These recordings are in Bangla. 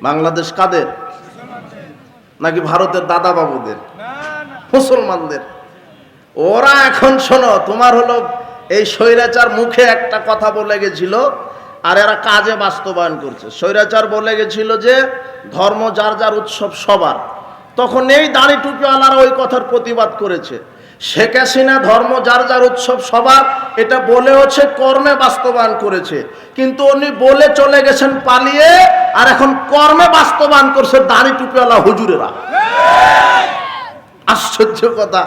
বাংলাদেশ কাদের? নাকি ভারতের দাদা বাবুদের? মুসলমানদের। ওরা এখন শোনো, তোমার হলো এই স্বৈরাচার মুখে একটা কথা বলে গেছিল আর এরা কাজে বাস্তবায়ন করছে। স্বৈরাচার বলে গেছিল যে ধর্ম যার যার উৎসব সবার, তখন এই দাড়ি টুপিওয়ালারা ওই কথার প্রতিবাদ করেছে। শেখ হাসিনা ধর্ম যার যার উৎসব সবার এটা বলেওছে, কর্মে বাস্তবায়ন করেছে, কিন্তু উনি বলে চলে গেছেন পালিয়ে, আর এখন কর্মে বাস্তবায়ন করছে দাড়ি টুপিওয়ালা হুজুরেরা। আশ্চর্য কথা।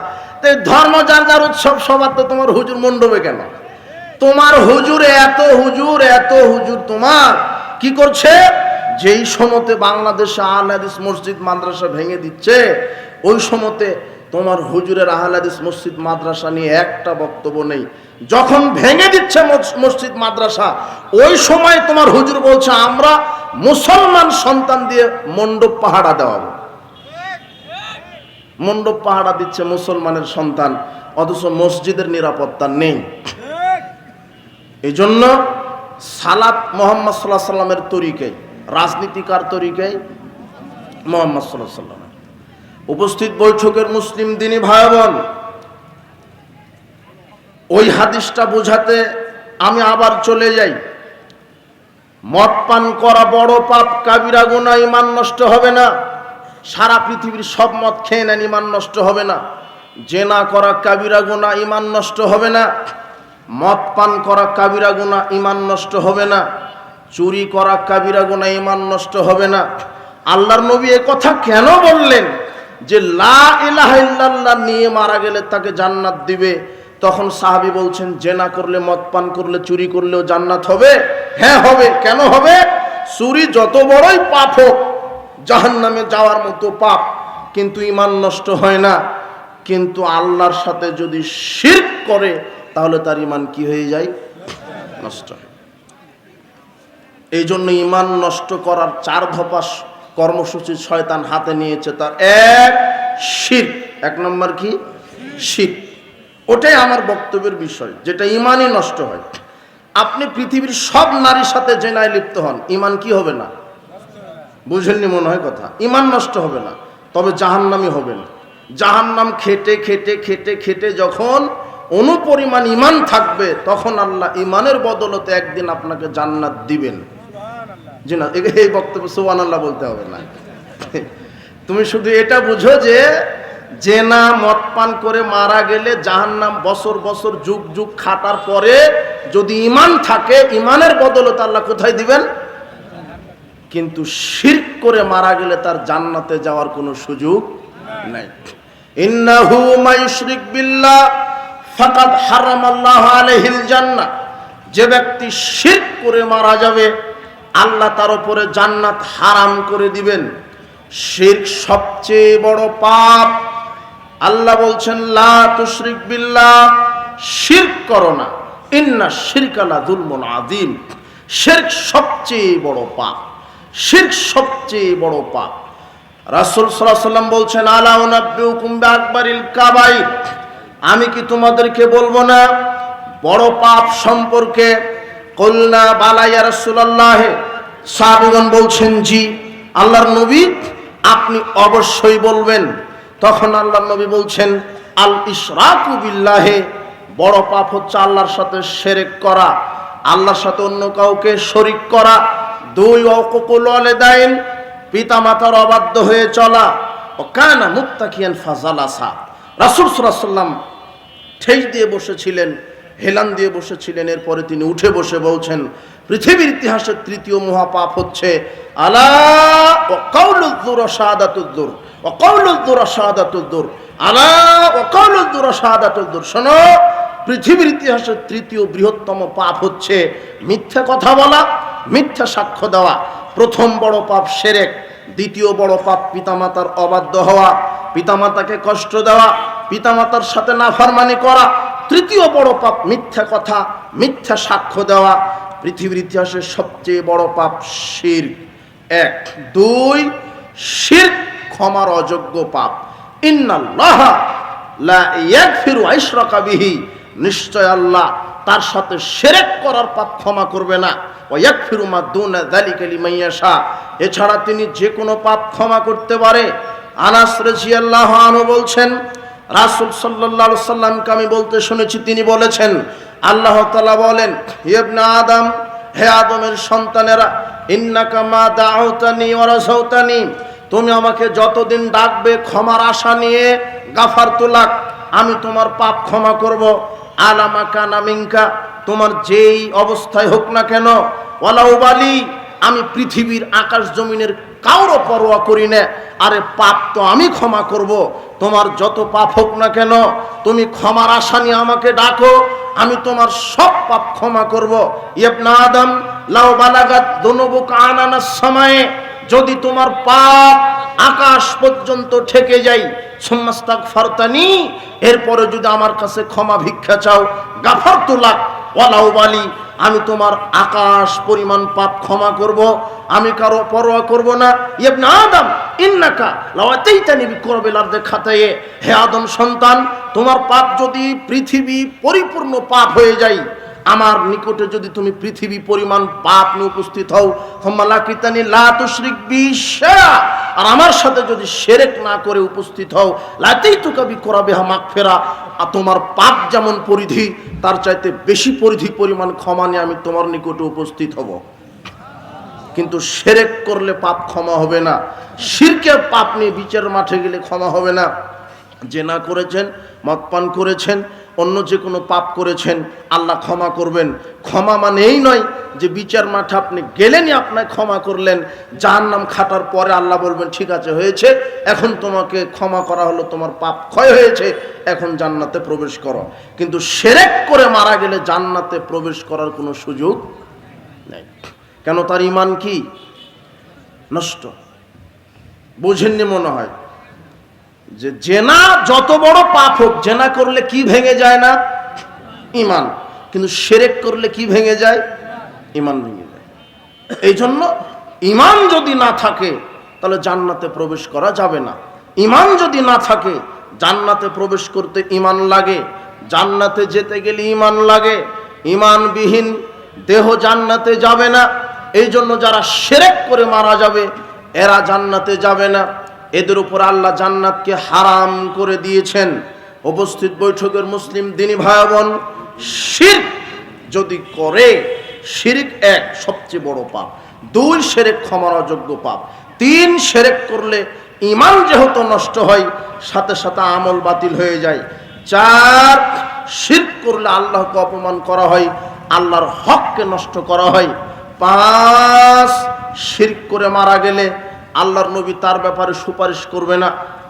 ধর্ম যার যার উৎসব সবার, তো তোমার হুজুর মণ্ডপে কেন? তোমার হুজুর এত হুজুর তোমার কি করছে? যেই সময়তে বাংলাদেশে আহলে হাদিস মসজিদ মাদ্রাসা ভেঙে দিচ্ছে, ওই সময়তে তোমার হুজুরের আহলে হাদিস মসজিদ মাদ্রাসা নিয়ে একটা বক্তব্য নেই। যখন ভেঙে দিচ্ছে মসজিদ মাদ্রাসা, ওই সময় তোমার হুজুর বলছে আমরা মুসলমান সন্তান দিয়ে মণ্ডপ পাহারা দেওয়াবো। মণ্ডপ পাহারা দিচ্ছে মুসলমানের সন্তান, অথচ মসজিদের নিরাপত্তা নেই। এই জন্য সালাত মুহাম্মদ সাল্লাল্লাহু আলাইহি সাল্লামের তরিকায়, রাজনীতিকার তরিকায় মুহাম্মদ সাল্লাল্লাহু আলাইহি সাল্লাম। উপস্থিত বৈঠকের মুসলিম দিনী ভাই বোন, ওই হাদিসটা বোঝাতে আমি আবার চলে যাই। মদ পান করা বড় পাপ, কাবিরা গুনাহ, ঈমান নষ্ট হবে না। সারা পৃথিবীর সব মদ খেয়ে নেন, ঈমান নষ্ট হবে না। জেনা করা কাবিরা গুনাহ, ঈমান নষ্ট হবে না। মদ পান করা কাবিরা গুনাহ, ঈমান নষ্ট হবে না। চুরি করা কাবিরা গুনাহ, ঈমান নষ্ট হবে না। আল্লাহর নবী এই কথা কেন বললেন যে লা ইলাহা ইল্লাল্লাহ নিয়ে মারা গেলে তাকে জান্নাত দিবে? তখন সাহাবী বলছেন জেনা করলে, মদ পান করলে, চুরি করলেও জান্নাত হবে? হ্যাঁ হবে। কেন হবে? চুরি যত বড়ই পাপ হোক, জাহান্নামে যাওয়ার মতো পাপ, কিন্তু ঈমান নষ্ট হয় না। কিন্তু আল্লাহর সাথে যদি শিরক করে তাহলে তার ঈমান কি হয়ে যায়? নষ্ট হয়। এই জন্য ঈমান নষ্ট করার 4 দফা কর্মসূচি শয়তান হাতে নিয়েছে। তার এক শিরক, 1 নম্বর কি? শিরক। ওটাই আমার বক্তব্যের বিষয়, যেটা ঈমানই নষ্ট হয়। আপনি পৃথিবীর সব নারীর সাথে জেনায় লিপ্ত হন, ঈমান কি হবে না? বুঝেননি মনে হয় কথা? ঈমান নষ্ট হবে না, তবে জাহান্নামী হবেন। জাহান্নাম খেটে খেটে খেটে খেটে যখন অনুপরিমাণ ঈমান থাকবে, তখন আল্লাহ ঈমানের বদলতে একদিন আপনাকে জান্নাত দিবেন। জি না, এই বক্তব্য সুবহানাল্লাহ বলতে হবে না। তুমি শুধু এটা বুঝো যে জেনা মদ পান করে মারা গেলে জাহান্নাম বছর বছর যুগ যুগ খাটার পরে যদি ঈমান থাকে, ঈমানের বদলতে আল্লাহ কোথায় দিবেন? কিন্তু শিরক করে মারা গেলে তার জান্নাতে যাওয়ার কোনো সুযোগ নাই। ইন্নাহু মায়ুশরিক বিল্লাহ ফাকাদ হারামাল্লাহু আলাইহিল জান্নাহ। যে ব্যক্তি শিরক করে মারা যাবে, আল্লাহ তার উপরে জান্নাত হারাম করে দিবেন। শিরক সবচেয়ে বড় পাপ। আল্লাহ বলছেন লা তুশরিক বিল্লাহ, শিরক করো না। ইন্না শিরকা লা যুলমুন আযীম। শিরক সবচেয়ে বড় পাপ। শিরক সবচেয়ে বড় পাপ। রাসূল সাল্লাল্লাহু আলাইহি ওয়াসাল্লাম বলছেন আলা উনাব্বিউকুম বিআকবারিল কাবাইর। আমি কি তোমাদেরকে বলবো না বড় পাপ সম্পর্কে? কুলনা বালা ইয়া রাসূলুল্লাহ। সাহাবীগণ বলছেন জি আল্লাহর নবী, আপনি অবশ্যই বলবেন। তখন আল্লাহর নবী বলছেন আল ইশরাকু বিল্লাহি। বড় পাপ হচ্ছে আল্লাহর সাথে শিরক করা, আল্লাহর সাথে অন্য কাউকে শরীক করা। 2 ওয়াকুকুল ওয়ালিদাইন, পিতামাতার অবাধ্য হয়ে চলা। ও কানা মুত্তাকিয়ান ফাজালাসা। রাসূল সাল্লাল্লাহু আলাইহি ওয়াসাল্লাম ঠেস দিয়ে বসেছিলেন, হেলান দিয়ে বসেছিলেন, এরপরে তিনি উঠে বসে বলছেন পৃথিবীর ইতিহাসের 3য় মহাপাপ হচ্ছে আলা ওয়া কাউলুয যুর শাহাদাতুয যুর ওয়া কাউলুয যুর শাহাদাতুয যুর। আলা ওয়া কাউলুয যুর শাহাদাতুয যুর। শোনো, পৃথিবীর ইতিহাসের 3য় বৃহত্তম পাপ হচ্ছে মিথ্যা কথা বলা, মিথ্যা সাক্ষ্য দেওয়া। প্রথম বড় পাপ শিরক, দ্বিতীয় বড় পাপ পিতামাতার অবাধ্য হওয়া, পিতামাতাকে কষ্ট দেওয়া, পিতামাতার সাথে নাফরমানি করা। তৃতীয় বড় পাপ মিথ্যা কথা, মিথ্যা সাক্ষ্য দেওয়া। পৃথিবীর ইতিহাসের সবচেয়ে বড় পাপ শিরক। 1 2 শিরক ক্ষমার অযোগ্য পাপ। ইন্নাল্লাহা লা ইয়াগফিরু আশরাকা বিহি। নিশ্চয় আল্লাহ তার সাথে শিরক করার পাপ ক্ষমা করবে না। ওয়া ইয়াগফিরু মা দুনা যালিকা লিমান ইয়াশা। এছাড়া তিনি যে কোনো পাপ ক্ষমা করতে পারে। আনাস রাদিয়াল্লাহু আনহু বলছেন, রাসূল সাল্লাল্লাহু আলাইহি সাল্লামকে আমি বলতে শুনেছি, তিনি বলেছেন, আল্লাহ তাআলা বলেন, ইবনে আদম, হে আদমের সন্তানেরা, ইন্নাকা মা দাউতানি ওয়া রাসাউতানি, তুমি আমাকে যতদিন ডাকবে ক্ষমার আশা নিয়ে, গাফারতু লাক, আমি তোমার পাপ ক্ষমা করব। আলামা কানা মিনকা, তোমার যেই অবস্থায় হোক না কেন, ওয়ালা উবালি, আমি পৃথিবীর আকাশ জমিনের কাউরও পরোয়া করি না, আরে পাপ তো আমি ক্ষমা করব, তোমার যত পাপ হোক না কেন, তুমি ক্ষমার আশা নিয়ে আমাকে ডাকো, আমি তোমার সব পাপ ক্ষমা করব। ইবনে আদম, লাউ বালাগাত দুনুবুকা আনানাস সামায়ে, যদি তোমার পাপ আকাশ পর্যন্ত ঠেকে যায়, সুম্মাস্তাগফারতানি, এরপরে যদি আমার কাছে ক্ষমা ভিক্ষা চাও, গাফারতু লাক ওয়ালা উবালি, আমি তোমার আকাশ পরিমাণ পাপ ক্ষমা করব, আমি কারো পরোয়া করব না। ইবনে আদম, ইন্নাকা লাওয়াতাইতানি বিকুরবিল আরদি খাতায়ে, হে আদম সন্তান, তোমার পাপ যদি পৃথিবী পরিপূর্ণ পাপ হয়ে যায়, আমার নিকটে যদি তুমি পৃথিবী পরিমাণ পাপ নিয়ে উপস্থিত হও, ফামালাকিতানি লা তুশরিক বি শাইআ, আর আমার সাথে যদি শিরক না করে উপস্থিত হও, লাতাইতুকা বিকুরবিহা মাগফিরা, আর তোমার পাপ যেমন পরিধি, তার চাইতে বেশি পরিধি পরিমাণ ক্ষমা নিয়ে আমি তোমার নিকটে উপস্থিত হব। কিন্তু শিরক করলে পাপ ক্ষমা হবে না, শিরকের পাপ নিয়ে বিচারের মাঠে গেলে ক্ষমা হবে না। জেনা করেছেন, মদ পান করেছেন, অন্য যে কোনো পাপ করেছেন, আল্লাহ ক্ষমা করবেন। ক্ষমা মানে এই নয় যে বিচার মাঠে আপনি গেলেনই, আপনাকে ক্ষমা করলেন, জাহান্নাম খাটার পরে আল্লাহ বলবেন ঠিক আছে হয়েছে, এখন তোমাকে ক্ষমা করা হলো, তোমার পাপ ক্ষয় হয়েছে, এখন জান্নাতে প্রবেশ করো। কিন্তু শিরক করে মারা গেলে জান্নাতে প্রবেশ করার কোনো সুযোগ নেই। কেন? তার ঈমান কি নষ্ট। বুঝেননি মনে হয় যে জেনা যত বড় পাপ হোক, জেনা করলে কি ভেঙে যায় না? ঈমান। কিন্তু শিরক করলে কি ভেঙে যায়? ঈমান ভেঙে যায়। এই জন্য ঈমান যদি না থাকে তাহলে জান্নাতে প্রবেশ করা যাবে না। ঈমান যদি না থাকে, জান্নাতে প্রবেশ করতে ঈমান লাগে, জান্নাতে যেতে গেলে ঈমান লাগে। ঈমানবিহীন দেহ জান্নাতে যাবে না। এই জন্য যারা শিরক করে মারা যাবে, এরা জান্নাতে যাবে না। এদের উপর আল্লাহ জান্নাতকে হারাম করে দিয়েছেন। উপস্থিত বৈঠকের মুসলিম দিনী ভাই বোন, শিরক যদি করে, শিরক এক সবচেয়ে বড় পাপ, দুই শিরক ক্ষমার অযোগ্য পাপ, তিন শিরক করলে ঈমান যেহেতু নষ্ট হয়, সাথে সাথে আমল বাতিল হয়ে যায়, চার শিরক করলে আল্লাহকে অপমান করা হয়, আল্লাহর হককে নষ্ট করা হয়, পাঁচ শিরক করে মারা গেলে আল্লাহর নবী তার ব্যাপারে সুপারিশ করবে না।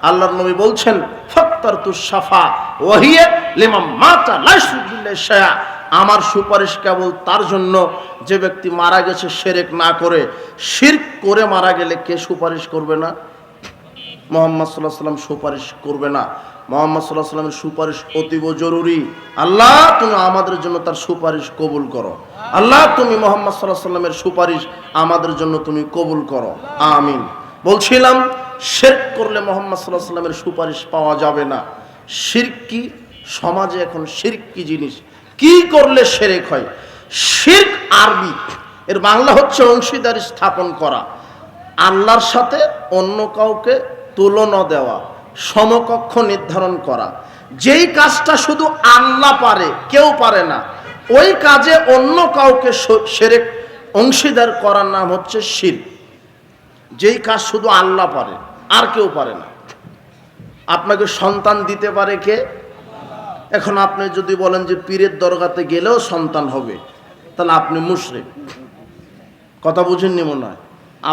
আল্লাহর নবী বলছেন, ফাক্তারতু শাফা ওয়াহিয়া লিমান মাতা লা ইশরিকু বিল্লাহি শাইআ, আমার সুপারিশ কেবল তার জন্য যে ব্যক্তি মারা গেছে শিরক না করে। শিরক করে মারা গেলে কে সুপারিশ করবে না? মুহাম্মদ সাল্লাল্লাহু আলাইহি ওয়াসাল্লাম সুপারিশ করবে না। মুহাম্মদ সাল্লাল্লাহু আলাইহি ওয়াসাল্লামের সুপারিশ অতীব জরুরি। আল্লাহ তুমি আমাদের জন্য তার সুপারিশ কবুল করো। আল্লাহ তুমি মুহাম্মদ সাল্লাল্লাহু আলাইহি ওয়াসাল্লামের সুপারিশ আমাদের জন্য তুমি কবুল করো, আমিন। বলছিলাম, শিরক করলে মুহাম্মদ সাল্লাল্লাহু আলাইহি ওয়াসাল্লামের সুপারিশ পাওয়া যাবে না। শিরক কি? সমাজে এখন শিরক কি জিনিস, কি করলে শিরক হয়? শিরক আরবি, এর বাংলা হচ্ছে অংশীদারি স্থাপন করা, আল্লাহর সাথে অন্য কাউকে তুলনা দেওয়া, সমকক্ষ নির্ধারণ করা। যেই কাজটা শুধু আল্লাহ পারে, কেউ পারে না, ওই কাজে অন্য কাউকে শিরক অংশীদার করার নাম হচ্ছে শিরক। যেই কাজ শুধু আল্লাহ পারে, আর কেউ পারে না। আপনাকে সন্তান দিতে পারে কে? এখন আপনি যদি বলেন যে পীরের দরগাতে গেলেও সন্তান হবে, তাহলে আপনি মুশরিক। কথা বুঝেননি মনে হয়,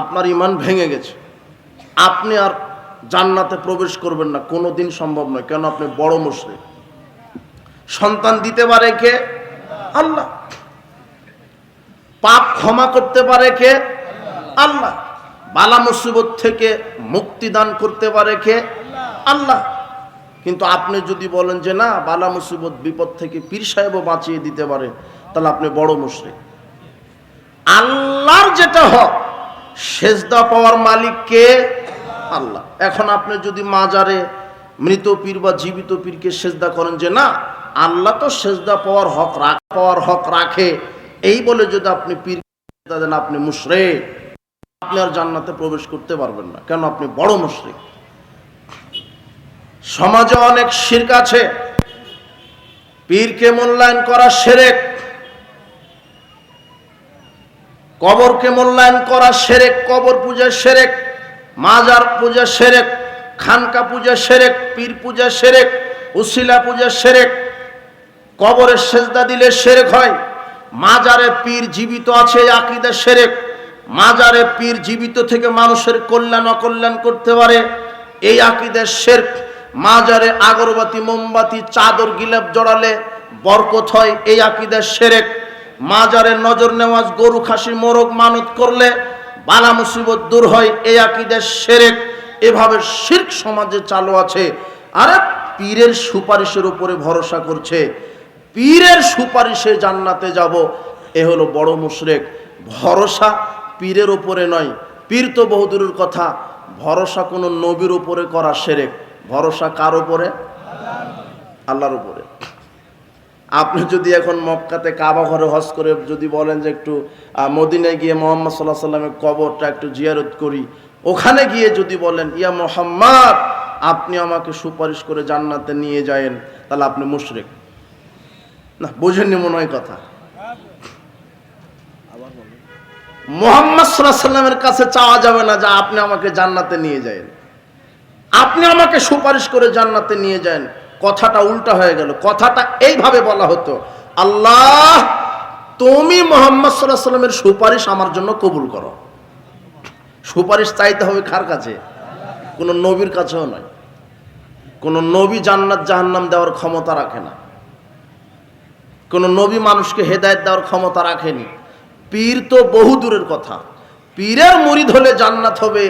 আপনার ঈমান ভেঙে গেছে, আপনি আর জান্নাতে প্রবেশ করবেন না, কোনোদিন সম্ভব নয়। কেন? আপনি বড় মুশরিক। সন্তান দিতে পারে কে? আল্লাহ। পাপ ক্ষমা করতে পারে কে? আল্লাহ। বালা মুসিবত থেকে মুক্তি দান করতে পারে কে? আল্লাহ। কিন্তু আপনি যদি বলেন যে না, বালা মুসিবত বিপদ থেকে পীর সাহেবও বাঁচিয়ে দিতে পারে, তাহলে আপনি বড় মুশরিক। আল্লাহর যেটা হক, সেজদা পাওয়ার মালিক কে? আল্লাহ। এখন আপনি যদি মাজারে মৃত পীর বা জীবিত পীরকে সেজদা করেন যে না, আল্লাহ তো সেজদা পাওয়ার হক রাখে, এই বলে যদি আপনি পীর দেন আপনি মুশরিক, আপনি আর জান্নাতে প্রবেশ করতে পারবেন না। কেন? আপনি বড় মুশরিক। সমাজে অনেক শিরক আছে। পীরকে মূল্যায়ন করা শিরক, কবরকে মূল্যায়ন করা শিরক, কবর পূজা শিরক, মাজার পূজা শিরক, খানকা পূজা শিরক, পীর পূজা শিরক, উসিলা পূজা শিরক। কবরে সেজদা দিলে শিরক হয়। মাজারে পীর জীবিত আছে, আকীদা শিরক। মাজারে পীর জীবিত থেকে মানুষের কল্যাণ অকল্যাণ করতে পারে, এই আকীদা শিরক। মাজারে আগরবাতি, মোমবাতি, চাদর, গিলাপ জড়ালে বরকত হয়, এই আকীদা শিরক। মাজারে নজর নেওয়াজ, গরু, খাসি, মোরগ মানত করলে বালা মুসিবত দূর হয়, এই আকীদা শিরক। এভাবে শিরক সমাজে চালু আছে। আরে পীরের সুপারিশের উপরে ভরসা করছে, পীরের সুপারিশে জান্নাতে যাব, এ হলো বড় মুশরিক। ভরসা পীরের উপরে নয়, পীর তো বহুদূরের কথা, ভরসা কোনো নবীর উপরে করা শিরক। ভরসা কার উপরে? আল্লাহর উপরে। আপনি যদি এখন মক্কাতে কাবা ঘরে হজ করে যদি বলেন যে একটু মদিনায় গিয়ে মুহাম্মদ সাল্লাল্লাহু আলাইহি ওয়াসাল্লামের কবরটা একটু জিয়ারত করি, ওখানে গিয়ে যদি বলেন ইয়া মুহাম্মদ আপনি আমাকে সুপারিশ করে জান্নাতে নিয়ে যায়েন, তাহলে আপনি মুশরিক। না, বোঝেননি মনে হয় কথা। মুহাম্মদ সাল্লাল্লাহু আলাইহি ওয়াসাল্লামের কাছে চাওয়া যাবে না যে আপনি আমাকে জান্নাতে নিয়ে যায়েন, আপনি আমাকে সুপারিশ করে জান্নাতে নিয়ে যান। কথাটা উল্টা হয়ে গেল। কথাটা এইভাবে বলা হতো, আল্লাহ তুমি মুহাম্মদ সাল্লাল্লাহু আলাইহি ওয়াসাল্লামের সুপারিশ আমার জন্য কবুল করো। সুপারিশ চাইতে হবে কার কাছে? কোন নবীর কাছেও নয়। কোন নবী জান্নাত জাহান্নাম দেওয়ার ক্ষমতা রাখে না। কোন নবী মানুষকে হেদায়েত দেওয়ার ক্ষমতা রাখেনি। পীর তো বহু দূরের কথা। পীরের মুরিদ হলে জান্নাত হবে,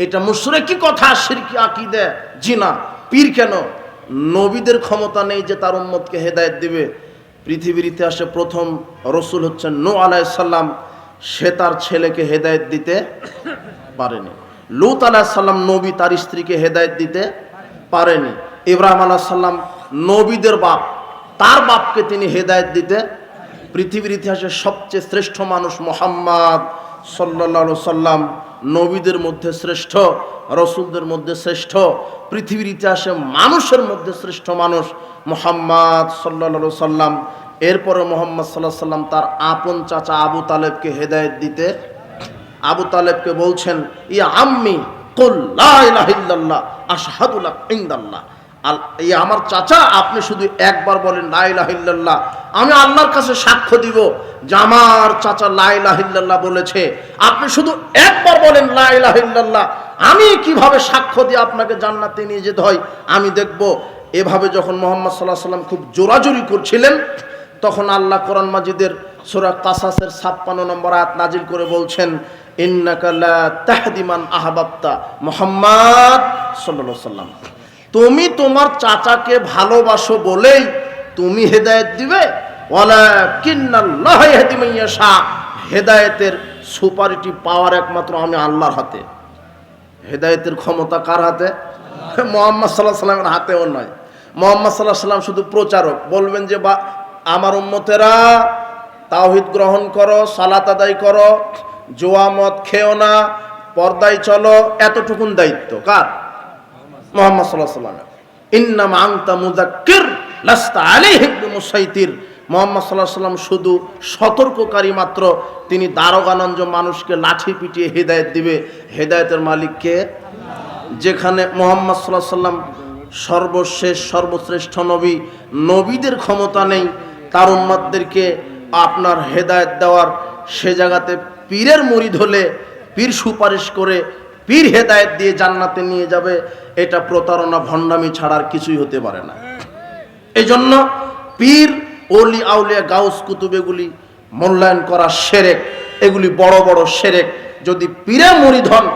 এটা মুশরিকি কথা, শিরকি আকীদা। জি না, পীর কেন? নবীদের ক্ষমতা নেই যে তার উম্মতকে হেদায়েত দিবে। পৃথিবীর ইতিহাসে প্রথম রসুল হচ্ছেন নূহ আলাইহিস সালাম, সে তার ছেলেকে হেদায়েত দিতে পারেনি। লূত আলাইহিস সালাম নবী, তার স্ত্রীকে হেদায়েত দিতে পারেনি। ইব্রাহিম আলাইহিস সালাম নবীদের বাপ, তার বাপকে তিনি হেদায়েত দিতে। পৃথিবীর ইতিহাসে সবচেয়ে শ্রেষ্ঠ মানুষ মুহাম্মদ সাল্লাল্লাহু আলাইহি সাল্লাম, নবীদের মধ্যে শ্রেষ্ঠ, রসুলদের মধ্যে শ্রেষ্ঠ। পৃথিবীর ইতিহাসে মানুষের মধ্যে শ্রেষ্ঠ মানুষ মুহাম্মদ সাল্লাল্লাহু আলাইহি সাল্লাম। এরপরে মুহাম্মদ সাল্লাল্লাহু আলাইহি সাল্লাম তার আপন চাচা আবু তালেবকে হেদায়েত দিতে, আবু তালেবকে বলছেন ইয়া আম্মি কুল লা ইলাহা ইল্লাল্লাহ আশহাদু লাক ইনদাল্লাহ। এই আমার চাচা, আপনি শুধু একবার বলেন লা ইলাহা ইল্লাল্লাহ, আমি আল্লাহর কাছে সাক্ষ্য দিব যে আমার চাচা লা ইলাহা ইল্লাল্লাহ বলেছে। আপনি শুধু একবার বলেন লা ইলাহা ইল্লাল্লাহ, আমি কিভাবে সাক্ষ্য দিয়ে আপনাকে জান্নাতে নিয়ে যেতে হয় আমি দেখব। এভাবে যখন মুহাম্মদ সাল্লাল্লাহু আলাইহি ওয়াসাল্লাম খুব জোরাজুরি করছিলেন, তখন আল্লাহ কোরআন মাজিদের সূরা কাসাসের 56 নম্বর আয়াত নাজিল করে বলছেন ইন্নাকা লা তাহদি মান আহবাবতা। মুহাম্মদ সাল্লাল্লাহু আলাইহি ওয়াসাল্লাম, তুমি তোমার চাচাকে ভালোবাসো বলেই তুমি হেদায়েত দিবে? ওয়ালাকিন্নাল্লাহা ইয়াহদি মান ইয়াশা। হেদায়েতের সুপারিটি পাওয়ার একমাত্র আমি আল্লাহর হাতে। হেদায়েতের ক্ষমতা কার হাতে? মুহাম্মদ সাল্লাল্লাহু আলাইহি ওয়াসাল্লামের হাতেও নয়। মুহাম্মদ সাল্লাল্লাহু আলাইহি ওয়াসাল্লাম শুধু প্রচারক। বলবেন যে বা আমার উম্মতেরা তাওহীদ গ্রহণ করো, সালাত আদায় করো, জুয়া মদ খেও না, পর্দায় চলো, এতটুকুন দায়িত্ব কার? মুহাম্মদ সাল্লাল্লাহু আলাইহি ওয়াসাল্লাম। ইন্নামা আনতা মুযাক্কির লাস্তা আলাইহিম বিমুসাইতির। মুহাম্মদ সাল্লাল্লাহু আলাইহি ওয়াসাল্লাম শুধু সতর্ককারী মাত্র। তিনি দারোগানঞ্জ মানুষকে লাঠি পিটিয়ে হেদায়েত দিবে। হেদায়েতের মালিক কে? যেখানে মুহাম্মদ সাল্লাল্লাহু আলাইহি ওয়াসাল্লাম সর্বশেষ সর্বশ্রেষ্ঠ নবী, নবীদের ক্ষমতা নেই তার উম্মতদেরকে আপনার হেদায়েত দেওয়ার, সে জায়গাতে পীরের মুরিদ হলে পীর সুপারিশ করে পীর হেদায়েত দিয়ে জান্নাতে নিয়ে যাবে, এটা প্রতারণা ভণ্ডামি ছাড়ার কিছুই হতে পারে না। এই জন্য পীর, ওলি, আউলিয়া, গাউস, কুতুব এগুলি মূল্যায়ন করা শিরক। এগুলি বড় বড় শিরক। যদি পীরের মুরিদ হন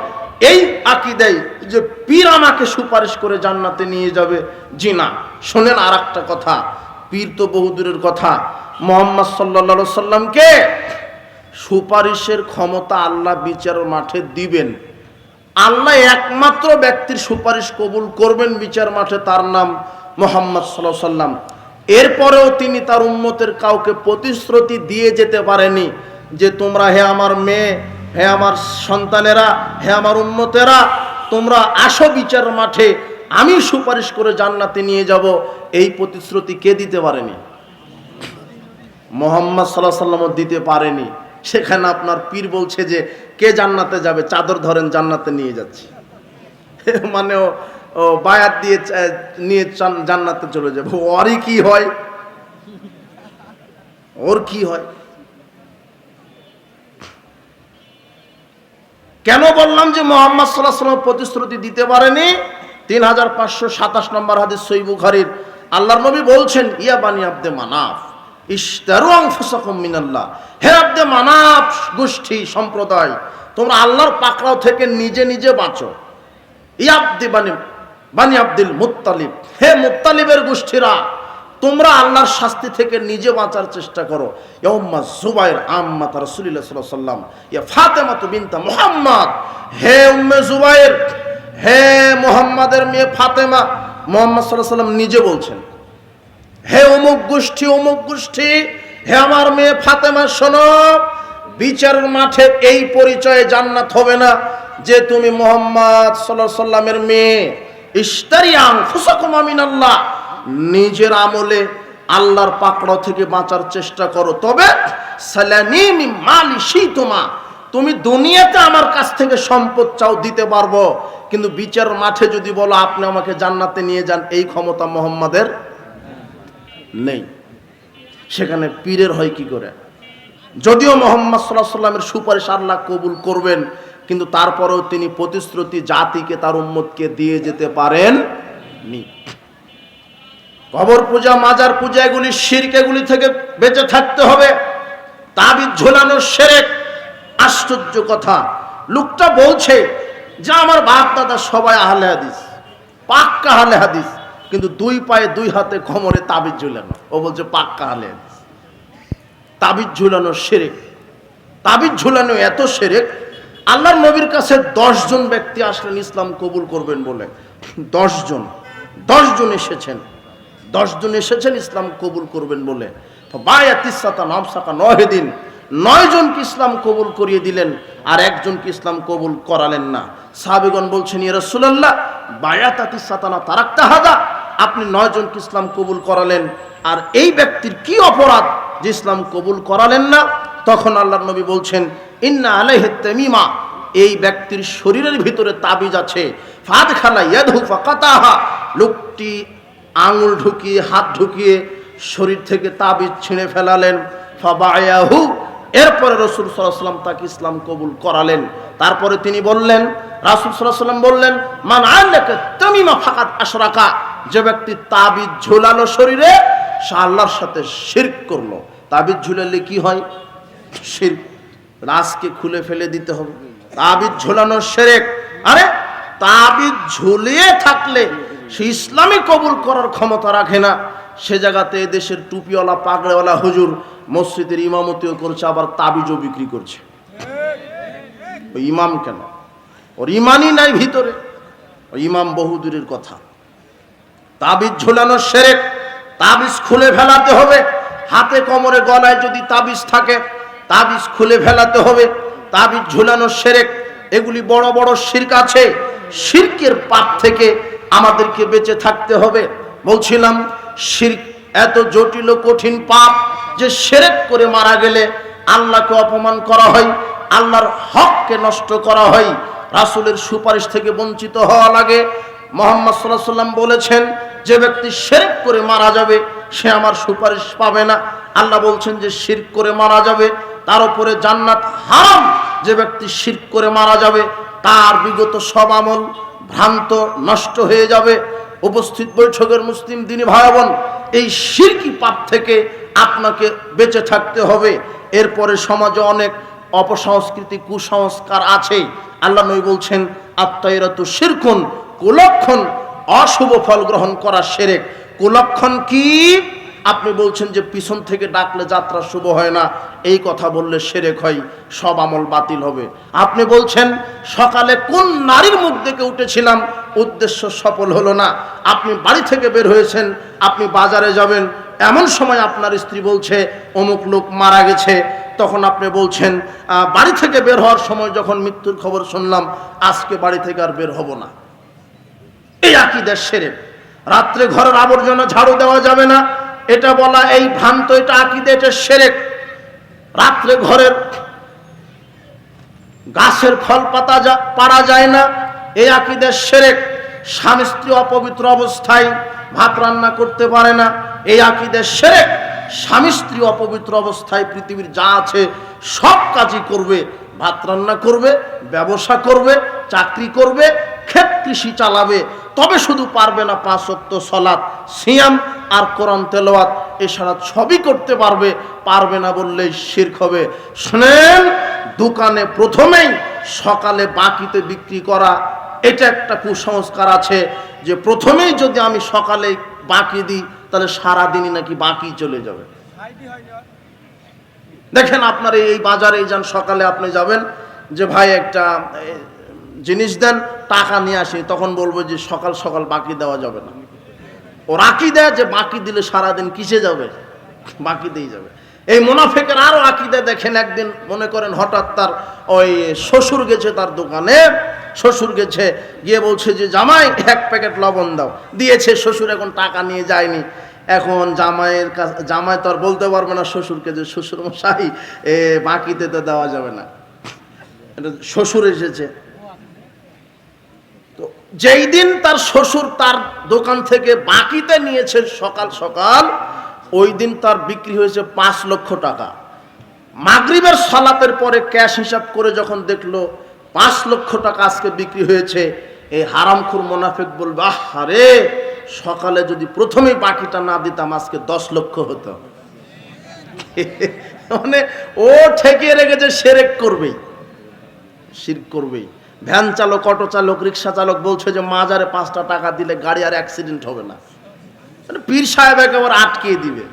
এই আকীদায় যে পীর আমাকে সুপারিশ করে জান্নাতে নিয়ে যাবে, জি না। শোনেন আর একটা কথা, পীর তো বহুদূরের কথা। মুহাম্মদ সাল্লাল্লাহু আলাইহি সাল্লামকে সুপারিশের ক্ষমতা আল্লাহ বিচারের মাঠে দিবেন। আল্লাহ একমাত্র ব্যক্তির সুপারিশ কবুল করবেন বিচার মাঠে, তার নাম মুহাম্মদ সাল্লাল্লাহু আলাইহি সাল্লাম। এরপরেও তিনি তার উম্মতের কাউকে প্রতিশ্রুতি দিয়ে যেতে পারেনি যে তোমরা, হে আমার মেয়ে, হে আমার সন্তানেরা, হে আমার উম্মতেরা, তোমরা আসো বিচার মাঠে, আমি সুপারিশ করে জান্নাতে নিয়ে যাব। এই প্রতিশ্রুতি কে দিতে পারেনি? মুহাম্মদ সাল্লাল্লাহু আলাইহি ওয়াসাল্লাম দিতে পারেনি। সেখানে আপনার পীর বলছে যে কে জান্নাতে যাবে, চাদর ধরেন জান্নাতে নিয়ে যাচ্ছে। মানে ও বায়াত দিয়ে নিয়ে জান্নাতে চলে যাবে। ওরই কি হয়, ওর কি হয়? কেন বললাম যে মুহাম্মদ সাল্লাল্লাহু আলাইহি ওয়াসাল্লাম প্রতিশ্রুতি দিতে পারেনি? 3527 নম্বর হাদিস সহিহ বুখারীর, আল্লাহর নবী বলছেন, ইয়া বানি আব্দে মানাফ ইশতারু আনফুসাকুম মিনাল্লাহ, হে আব্দে মানাফ গোষ্ঠী সম্প্রদায়, তোমরা আল্লাহর পাকড়াও থেকে নিজে নিজে বাঁচো। ইয়া আব্দে বানি আব্দুল মুত্তালিব, হে মুত্তালিবের গোষ্ঠীরা, তোমরা আল্লাহর শাস্তি থেকে নিজে বাঁচার চেষ্টা করো। ইয়া উম্মা জুবাইর আম্মাত রাসূলুল্লাহ সাল্লাল্লাহু আলাইহি ওয়াসাল্লাম, ইয়া ফাতেমা বিনতা মুহাম্মদ, হে উম্মে জুবাইর, হে মুহাম্মাদের মেয়ে ফাতেমা। মুহাম্মদ সাল্লাল্লাহু আলাইহি ওয়াসাল্লাম নিজে বলছেন, হে অমুক গোষ্ঠী, অমুক গোষ্ঠী, হে আমার মেয়ে ফাতেমা, শোনো, বিচারের মাঠে এই পরিচয়ে জান্নাত হবে না যে তুমি মুহাম্মদ সাল্লাল্লাহু আলাইহি ওয়াসাল্লামের মেয়ে। ইশতারি আনফুসাকুম মিনাল্লাহ, নিজের আমলে আল্লাহর পাকড়াও থেকে বাঁচার চেষ্টা করো। তবে সালানি মিন মালি শিতুমা, তুমি দুনিয়াতে আমার কাছ থেকে সম্পদ চাও, দিতে পারবো, কিন্তু বিচার মাঠে যদি বলো আপনি আমাকে জান্নাতে নিয়ে যান, এই ক্ষমতা মুহাম্মাদের নেই। সেখানে পীরের হয় কি করে? যদিও মুহাম্মদ সাল্লাল্লাহু আলাইহি ওয়াসাল্লামের সুপারিশ আল্লাহ কবুল করবেন, কিন্তু তারপরেও তিনি প্রতিশ্রুতি জাতিকে, তার উম্মতকে দিয়ে যেতে পারেন নি। কবর পূজা, মাজার পূজা, এগুলি শিরক, এগুলি থেকে বেঁচে থাকতে হবে। তাবিজ ঝোলানো শিরক। আশ্চর্য কথা, লোকটা বলছে যে আমার বাপ দাদা সবাই আহলে হাদিস, পাক্কা আহলে হাদিস, কিন্তু দুই পায়ে দুই হাতে কোমরে তাবিজ ঝুলানো। ও বলছে পাক্কা আহলে হাদিস। তাবিজ ঝুলানো শিরক। তাবিজ ঝুলানো এত শিরক, আল্লাহর নবীর কাছে 10 জন ব্যক্তি আসলেন ইসলাম কবুল করবেন বলে। 10 জন এসেছেন, 10 জন এসেছেন ইসলাম কবুল করবেন বলে। বায়াতিসাতা নামসাকা 9 দিন 9 জনকে ইসলাম কবুল করিয়ে দিলেন, আর একজনকে ইসলাম কবুল করালেন না। সাহাবীগণ বলছেন, ইয়া রাসূলুল্লাহ, বায়াতাতিসাতানা তারাকতা হাদা, আপনি 9 জনকে ইসলাম কবুল করালেন, আর এই ব্যক্তির কি অপরাধ যে ইসলাম কবুল করালেন না? তখন আল্লাহর নবী বলছেন, ইন্না আলাইহি তামিমা, এই ব্যক্তির শরীরের ভিতরে তাবিজ আছে। ফাদখালা ইয়াদহু ফাকাতাহা, লোকটি আঙুল ঢুকিয়ে, হাত ঢুকিয়ে শরীর থেকে তাবিজ ছিঁড়ে ফেলালেন। ফাবায়াহু, এরপরে রাসূল সাল্লাল্লাহু আলাইহি ওয়াসাল্লাম তাকে ইসলাম কবুল করালেন। তারপরে তিনি বললেন, রাসূল সাল্লাল্লাহু আলাইহি ওয়াসাল্লাম বললেন, মান আলাকা তামিমা ফাকাত আশরাকা, যে ব্যক্তি তাবিজ ঝুলালো শরীরে, সে আল্লাহর সাথে শিরক করলো। তাবিজ ঝুলালে কি হয়? শিরক। রাজকে খুলে ফেলে দিতে হবে। তাবিজ ঝুলানো শিরক। আরে তাবিজ ঝুলিয়ে থাকলে সে ইসলামী কবুল করার ক্ষমতা রাখে না। সে জায়গাতে এদেশের টুপিওয়ালা পাগড়িওয়ালা হুজুর মসজিদের ইমামতিও করছে, আবার তাবিজও বিক্রি করছে। ওই ইমাম কেন? ওর ইমানই নাই ভিতরে। ওই ইমাম বহুদূরের কথা। তাবিজ ঝুলানো শিরক। তাবিজ খুলে ফেলাতে হবে। হাতে কোমরে গলায় যদি তাবিজ থাকে, তাবিজ খুলে ফেলাতে হবে। তাবিজ ঝুলানো শিরক। এগুলি বড় বড় শিরক আছে। শিরকের পাপ থেকে আমাদেরকে বেঁচে থাকতে হবে। বলছিলাম, শিরক এত জটিল ও কঠিন পাপ যে শিরক করে মারা গেলে আল্লাহকে অপমান করা হয়, আল্লাহর হককে নষ্ট করা হয়, রাসূলের সুপারিশ থেকে বঞ্চিত হওয়া লাগে। মুহাম্মদ সাল্লাল্লাহু আলাইহি ওয়াসাল্লাম বলেছেন, যে ব্যক্তি শিরক করে মারা যাবে সে আমার সুপারিশ পাবে না। আল্লাহ বলছেন যে শিরক করে মারা যাবে তার উপরে জান্নাত হারাম। যে ব্যক্তি শিরক করে মারা যাবে তার বিগত সব আমল ভ্রান্ত, নষ্ট হয়ে যাবে। উপস্থিত বৈঠকের মুসলিম দিনী ভাই বোন, এই শিরকি পাপ থেকে আপনাকে বেঁচে থাকতে হবে। এরপরে সমাজে অনেক অপসংস্কৃতি, কুসংস্কার আছে। আল্লাহ নবী বলছেন, আত্মায়রাতু শিরকুন, কুলক্ষণ, অশুভ ফল গ্রহণ করা শিরক। কুলক্ষণ কি? আপনি বলছেন যে পিছন থেকে ডাকলে যাত্রা শুভ হয় না, এই কথা বললে শিরক হয়, সব আমল বাতিল হবে। আপনি বলছেন সকালে কোন নারীর মুখ দেখে উঠেছিলাম, উদ্দেশ্য সফল হলো না। আপনি বাড়ি থেকে বের হয়েছেন, আপনি বাজারে যাবেন, এমন সময় আপনার স্ত্রী বলছে অমুক লোক মারা গেছে, তখন আপনি বলছেন বাড়ি থেকে বের হওয়ার সময় যখন মৃত্যুর খবর শুনলাম, আজকে বাড়ি থেকে আর বের হব না। এই আকীদার শিরক। রাত্রে ঘরের আবর্জনা ঝাড়ু দেওয়া যাবে না, এটা বলা এই ভ্রান্ত, এটা আকীদা, এটা শিরক। রাত্রে ঘরের গাছের ফল পাতা পারা যায় না, এই আকীদার শিরক। স্বামী স্ত্রী অপবিত্র অবস্থায় ভাত রান্না করতে পারে না, এই আকীদার শিরক। স্বামী স্ত্রী অপবিত্র অবস্থায় পৃথিবীর যা আছে সব কাজই করবে, ভাত রান্না করবে, ব্যবসা করবে, চাকরি করবে, ক্ষেত কৃষি চালাবে, তবে শুধু পারবে না 5 ওয়াক্ত সালাত, সিয়াম আর কোরআন তেলাওয়াত, এছাড়া সবই করতে পারবে, পারবে না বললেই শিরক হবে। শুনেন, দোকানে প্রথমেই সকালে বাকিতে বিক্রি করা, এটা একটা কুসংস্কার আছে যে প্রথমেই যদি আমি সকালে বাকি দিই তাহলে সারাদিনই নাকি বাকি চলে যাবে। দেখেন আপনার এই বাজারে যান, সকালে আপনি যাবেন যে ভাই একটা জিনিস দেন, টাকা নিয়ে আসি, তখন বলবো যে সকাল সকাল বাকি দেওয়া যাবে না। ও রাখি দেয় যে বাকি দিলে সারাদিন কিসে যাবে, বাকি দিয়ে যাবে। এই মুনাফিকের আরো আকীদা দেখেন, একদিন মনে করেন হঠাৎ তার ওই শ্বশুর গেছে তার দোকানে, শ্বশুর গেছে, গিয়ে বলছে যে জামাই 1 প্যাকেট লবণ দাও, দিয়েছে, শ্বশুর এখন টাকা নিয়ে যায়নি। এখন জামাইয়ের কাছে, জামাই তো আর বলতে পারবে না শ্বশুরকে যে শ্বশুর মশাই বাকিতে তো দেওয়া যাবে না, এটা শ্বশুর এসেছে। তো যেই দিন তার শ্বশুর তার দোকান থেকে বাকিতে নিয়েছে সকাল সকাল, ওই দিন তার বিক্রি হয়েছে 5 লক্ষ টাকা। মাগরিবের সালাতের পরে ক্যাশ হিসাব করে যখন দেখলো 5 লক্ষ টাকা আজকে বিক্রি হয়েছে, এই হারামখোর মুনাফিক বলবে আরে সকালে যদি প্রথমেই বাকিটা না দিতাম আজকে 10 লক্ষ হতো। মানে ও ঠেকিয়ে রেখেছে শিরক করবেই, শিরক করবেই। ভ্যান চালক, অটো চালক, রিক্সা চালক বলছে যে মাজারে 5টা টাকা দিলে গাড়ি আর অ্যাক্সিডেন্ট হবে না, মানে পীর সাহেব একেবারে আটকে দিবে।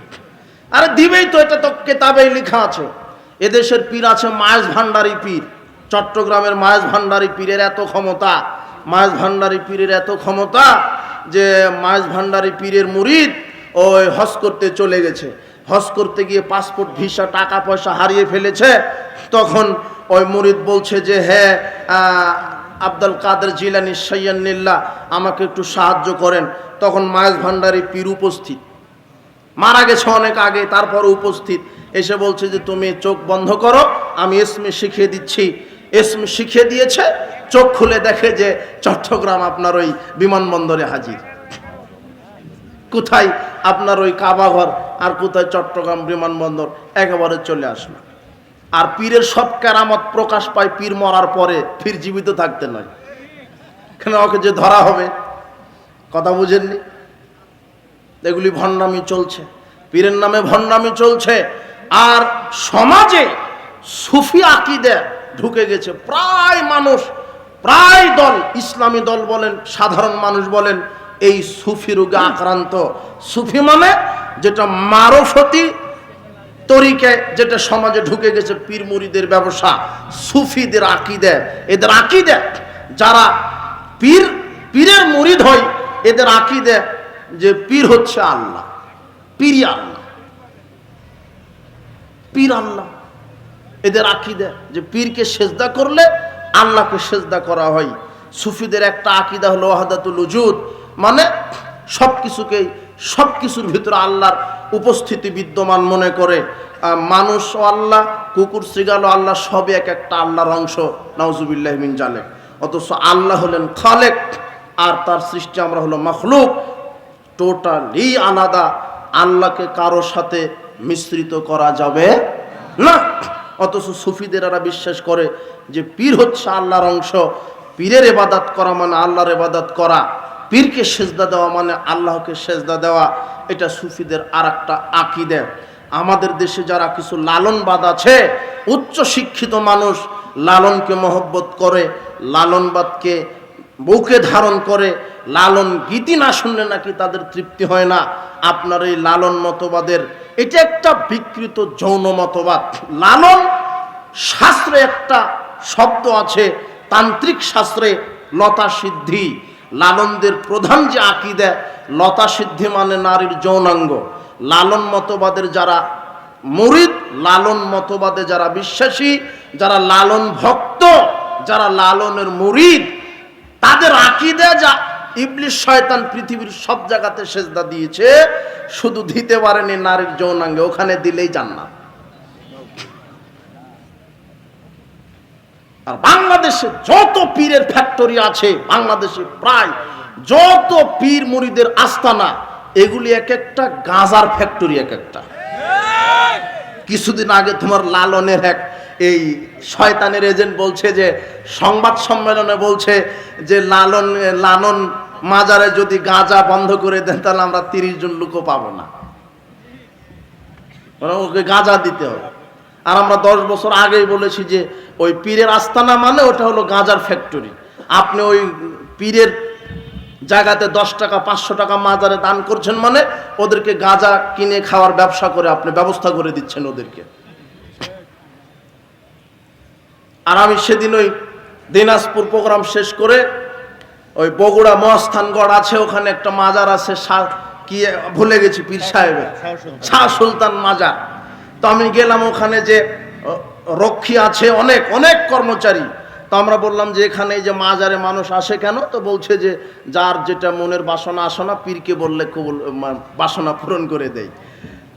আরে দিবেই তো, এটা তো কেতাবেই লেখা আছে। এদেশের পীর আছে মায়েজ ভান্ডারী পীর, চট্টগ্রামের মায়েজ ভান্ডারী পীরের এত ক্ষমতা, মায়েজ ভান্ডারী পীরের এত ক্ষমতা যে মায়েজ ভান্ডারী পীরের মুরিদ ওই হজ করতে চলে গেছে, হজ করতে গিয়ে পাসপোর্ট ভিসা টাকা পয়সা হারিয়ে ফেলেছে। তখন ওই মুরিদ বলছে যে হ্যাঁ আব্দুল কাদের জিলানী সাইয়ান্নিল্লাহ, আমাকে একটু সাহায্য করেন। তখন মায়েজ ভান্ডারী পীর উপস্থিত, মারা গেছে অনেক আগে, তারপর উপস্থিত, এসে বলছে যে তুমি চোখ বন্ধ করো, আমি ইসমে শিখিয়ে দিচ্ছি। ইসমে শিখিয়ে দিয়েছে, চোখ খুলে দেখে যে চট্টগ্রাম আপনার ওই বিমানবন্দরে হাজির। কোথায় আপনার ওই কাবাঘর, আর কোথায় চট্টগ্রাম বিমানবন্দর, একেবারে চলে আসলো। আর পীরের সব কেরামত প্রকাশ পায় পীর মরার পরে, পীর জীবিত থাকতে নয়। কেন ওকে যে ধরা হবে, কথা বুঝেননি? এগুলি ভণ্ডামি চলছে, পীরের নামে ভণ্ডামি চলছে। আর সমাজে সুফি আকীদা ঢুকে গেছে। প্রায় মানুষ, প্রায় দল, ইসলামী দল বলেন, সাধারণ মানুষ বলেন, এই সুফি রোগে আক্রান্ত। সুফি মানে যেটা মারফতি তরিকে, যেটা সমাজে ঢুকে গেছে, পীর মুরিদের ব্যবসা, সুফিদের আকীদা। এদের আকীদা, যারা পীরের মুরিদ হয়, এদের আকীদা যে পীর হচ্ছে আল্লাহ, পীরই আল্লাহ, পীর আল্লাহ। এদের আকীদা যে পীরকে সেজদা করলে আল্লাহকে সেজদা করা হয়। সুফিদের একটা আকীদা হলো ওয়াহদাতুল উজুদ, মানে সবকিছুকেই, সবকিছুর ভিতরে আল্লাহর উপস্থিতি বিদ্যমান মনে করে। মানুষ ও আল্লাহ, কুকুর শ্রীগাল আল্লাহ, সবই এক একটা আল্লাহর অংশ, নাউজুবিল্লাহ মিন জালিক। অথচ আল্লাহ হলেন খালেক, আর তার সৃষ্টি আমরা হলো মাখলুক, টোটালি আলাদা। আল্লাহকে কারো সাথে মিশ্রিত করা যাবে না। অথচ সুফিদেরা বিশ্বাস করে যে পীর হচ্ছে আল্লাহর অংশ, পীরের ইবাদত করা মানে আল্লাহর ইবাদত করা, পীরকে সেজদা দেওয়া মানে আল্লাহকে সেজদা দেওয়া। এটা সুফিদের আর একটা আকীদা। আমাদের দেশে যারা কিছু লালনবাদ আছে, উচ্চ শিক্ষিত মানুষ লালনকে মহব্বত করে, লালনবাদকে বুকে ধারণ করে, লালন গীতি না শুনলে নাকি তাদের তৃপ্তি হয় না। আপনার এই লালন মতবাদের এটা একটা বিকৃত যৌন মতবাদ। লালন শাস্ত্রে একটা শব্দ আছে, তান্ত্রিক শাস্ত্রে লতা সিদ্ধি। লালনদের প্রধান যে আকীদা, লতা সিদ্ধি মানে নারীর যৌনাঙ্গ। লালন মতবাদের যারা মুরিদ, লালন মতবাদে যারা বিশ্বাসী, যারা লালন ভক্ত, যারা লালনের মুরিদ, তাদের আকীদা যা ইবলিস শয়তান পৃথিবীর সব জায়গাতে সেজদা দিয়েছে, শুধু দিতে পারেনি নারীর যৌনাঙ্গে, ওখানে দিলেই জান্নাত। আর বাংলাদেশে যত পীরের ফ্যাক্টরি আছে, বাংলাদেশে প্রায় যত পীর মুরিদের আস্তানা, এগুলি এক একটা গাঁজার ফ্যাক্টরি এক একটা। কিছুদিন আগে তোমার লালনের এক এই শয়তানের এজেন্ট বলছে যে, সংবাদ সম্মেলনে বলছে যে লালন মাজারে যদি গাঁজা বন্ধ করে দেন তাহলে আমরা 30 জন লোকও পাবো না, ওকে গাঁজা দিতে হবে। আর আমরা 10 বছর আগেই বলেছি যে ওই পীরের আস্তানা মানে ওটা হলো গাঁজার ফ্যাক্টরি। আপনি ওই পীরের জায়গাতে 10 টাকা 500 টাকা মাজারে দান করছেন মানে ওদেরকে গাঁজা কিনে খাওয়ার ব্যবসা করে আপনি ব্যবস্থা করে দিচ্ছেন ওদেরকে। আর আমি সেদিন ওই দিনাজপুর প্রোগ্রাম শেষ করে ওই বগুড়া মহাস্থানগড় আছে, ওখানে একটা মাজার আছে, কি ভুলে গেছি, পীর সাহেবের শাহ সুলতান মাজার। তো আমি গেলাম, ওখানে যে রক্ষী আছে অনেক অনেক কর্মচারী। তো আমরা বললাম যে এখানে যে মাজারে মানুষ আসে কেন? তো বলছে যে যার যেটা মনের বাসনা আসনা পীরকে বললে কবুল বাসনা পূরণ করে দেয়।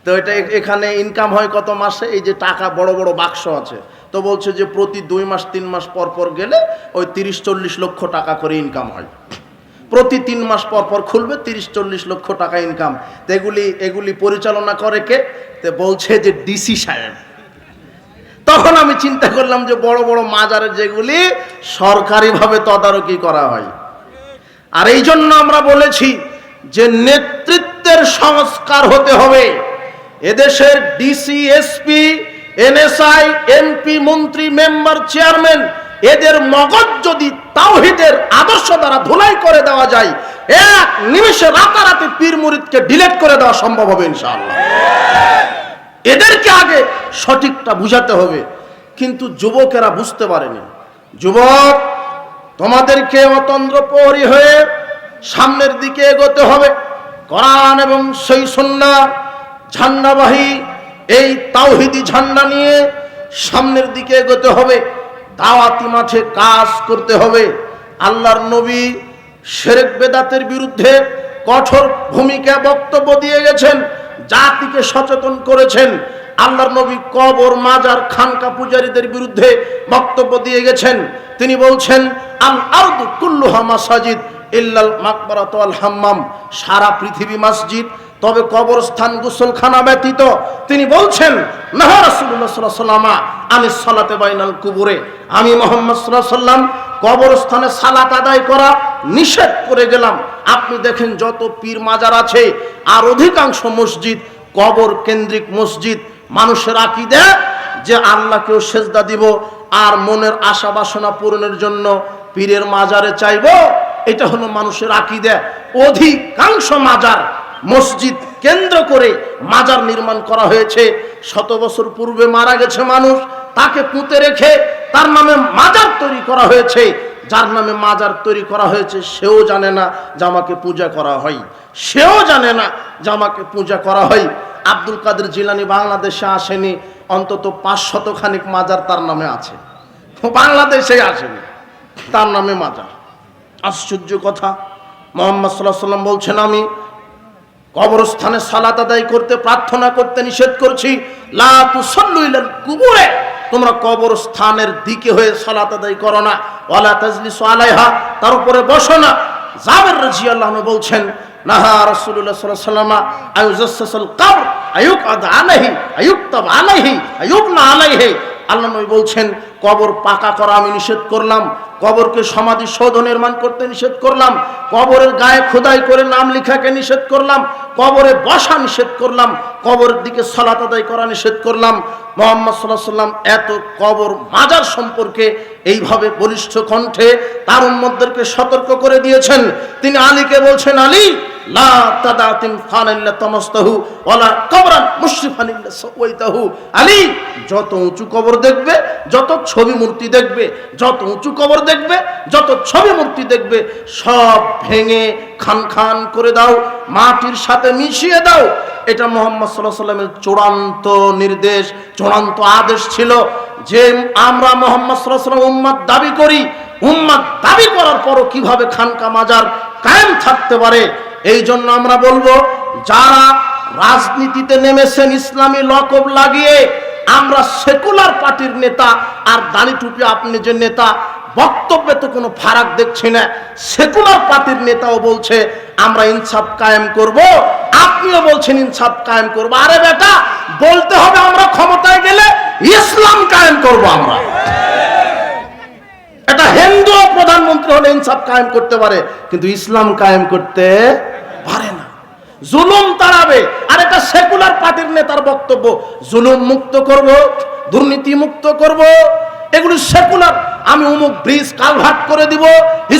তো এটা এখানে ইনকাম হয় কত মাসে? এই যে টাকা বড় বড় বাক্স আছে, তো বলছে যে প্রতি 2 মাস 3 মাস পর পর গেলে ওই 30-40 লক্ষ টাকা করে ইনকাম হয়। প্রতি 3 মাস পর পর খুলবে, 30-40 লক্ষ টাকা ইনকাম। তো এগুলি পরিচালনা করে কে? তো বলছে যে ডিসি সাহেব। তখন আমি চিন্তা করলাম যে বড় বড় মাজারের যেগুলি সরকারিভাবে তদারকি করা হয়। আর এই জন্য আমরা বলেছি যে নেতৃত্বের সংস্কার হতে হবে। এদেশের ডিসি, এসপি, এনএসআই, এমপি, মন্ত্রী, মেম্বার, চেয়ারম্যান, এদের মগজ যদি তাওহীদের আদর্শ দ্বারা ধুলাই করে দেওয়া যায়, এক নিমেষে রাতারাতি পীর মুরিদকে ডিলিট করে দেওয়া সম্ভব হবে ইনশাআল্লাহ। এদেরকে আগে সঠিকটা বুঝাতে হবে, কিন্তু যুবকেরা বুঝতে পারেনি। যুবক, তোমাদেরকে অতন্দ্র প্রহরী হয়ে সামনের দিকে এগোতে হবে। কোরআন এবং সই সুন্নাহ ঝান্ডাবাহী এই তাওহীদি ঝান্ডা নিয়ে সামনের দিকে এগোতে হবে। দাওয়াতি মাঠে কাজ করতে হবে। আল্লাহর নবী শিরক বেদাতের বিরুদ্ধে কঠোর ভূমিকা বক্তব্য দিয়ে গেছেন, জাতিকে সচেতন করেছেন। আল্লাহর নবী কবর, মাজার, খানকা পূজারীদের বিরুদ্ধে বক্তব্য দিয়ে গেছেন। তিনি বলছেন আল আরদু কুল্লুহা মাসাজিদ ইল্লাল মাকবারাতু ওয়াল হাম্মাম, সারা পৃথিবী মসজিদ, তবে কবরস্থান গোসলখানা ব্যতীত। তিনি বলছেন নাহা রাসূলুল্লাহ সাল্লাল্লাহু আলাইহি ওয়াসাল্লাম আমি সালাতে বাইনাল কুবুরে, আমি মুহাম্মদ সাল্লাল্লাহু আলাইহি ওয়াসাল্লাম কবরস্থানে সালাত আদায় করা নিষেধ করে গেলাম। আপনি দেখেন যত পীর মাজার আছে আর অধিকাংশ মসজিদ কবর কেন্দ্রিক মসজিদ। মানুষের আকীদা যে আল্লাহকেও সেজদা দিব আর মনের আশা বাসনা পূরণের জন্য পীরের মাজারে চাইব, এটা হলো মানুষের আকীদা। অধিকাংশ মাজার মসজিদ কেন্দ্র করে মাজার নির্মাণ করা হয়েছে। 100 বছর পূর্বে মারা গেছে মানুষ, তাকে পুঁতে রেখে তার নামে মাজার তৈরি করা হয়েছে। যার নামে মাজার তৈরি করা হয়েছে সেও জানে না যে আমাকে পূজা করা হয়, সেও জানে না যে আমাকে পূজা করা হয়। আব্দুল কাদের জিলানী বাংলাদেশে আসেনি, অন্তত 500 খানিক মাজার তার নামে আছে, বাংলাদেশে আসেনি, তার নামে মাজার। আশ্চর্য কথা, মুহাম্মদ সাল্লাল্লাহু আলাইহি ওয়াসাল্লাম বলছেন আমি কবরস্থানে সালাত আদায় করতে, প্রার্থনা করতে নিষেধ করছি। লা তুসাল্লু ইলাল কুবুরে, তোমরা কবরস্থানের দিকে হয়ে সালাত আদায় করো না। ওয়ালা তাজলিসু আলাইহা, তার উপরে বসো না। জাবের রাদিয়াল্লাহু আনহু বলছেন নাহা রাসূলুল্লাহ সাল্লাল্লাহু আলাইহি ওয়াসাল্লাম আয়ুজাসসাল কবর আয়ুকআদ আলাইহি আয়ুকতাব আলাইহি আয়ুবনা আলাইহি, আল্লাহ নবী বলছেন, কবর পাকা করা আমি নিষেধ করলাম, কবরকে সমাধি সৌধ নির্মাণ করতে নিষেধ করলাম, কবরের গায়ে খোদাই করে নাম লেখাকে নিষেধ করলাম, কবরে বসা নিষেধ করলাম, কবরের দিকে সালাত আদায় করা নিষেধ করলাম। মুহাম্মদ সাল্লাল্লাহু আলাইহি ওয়াসাল্লাম এত কবর মাজার সম্পর্কে এইভাবে বলিষ্ঠ কণ্ঠে তার উম্মতদেরকে সতর্ক করে দিয়েছেন। তিনি আলীকে বলছেন, আলী লা তাদাতিম ফানাল্লা তামাস্তাহু ওয়ালা কবরান মুশরিফান ইল্লা সাওয়াইতাহু। আলী, যত উঁচু কবর দেখবে, যত ছবি মূর্তি দেখবে, যত উঁচু কবর দেখবে, যত ছবি মূর্তি দেখবে, সব ভেঙে খান খান করে দাও, মাটির সাথে মিশিয়ে দাও। এটা মুহাম্মদ সাল্লাল্লাহু আলাইহি ওয়াসাল্লামের চূড়ান্ত নির্দেশ, চূড়ান্ত আদেশ ছিল যে আমরা মুহাম্মদ সাল্লাল্লাহু আলাইহি ওয়াসাল্লাম উম্মত দাবি করি। উম্মত দাবি করার পরও কিভাবে খানকা মাজার কায়েম থাকতে পারে? এই জন্য আমরা বলবো, যারা রাজনীতিতে নেমেছেন ইসলামী লকব লাগিয়ে, আমরা সেকুলার পার্টির নেতা আর দাড়ি টুপি আপনি যে নেতা, বক্তব্যে তো কোনো ফারাক দেখছি না। সেকুলার পার্টির নেতাও বলছে আমরা ইনসাফ কায়েম করব, আপনিও বলছেন ইনসাফ কায়েম করব। আরে বেটা, বলতে হবে আমরা ক্ষমতায় গেলে ইসলাম কায়েম করব। আমরা এটা হিন্দু প্রধানমন্ত্রী হলে ইনসাফ কায়েম করতে পারে, কিন্তু ইসলাম কায়েম করতে পারে না, জুলুম তাড়াবে। আর এটা সেকুলার পার্টির নেতার বক্তব্য, জুলুম মুক্ত করব, দুর্নীতি মুক্ত করব, এগুলি সেকুলার। আমি অমুক ব্রিজ কালভার্ট করে দিব,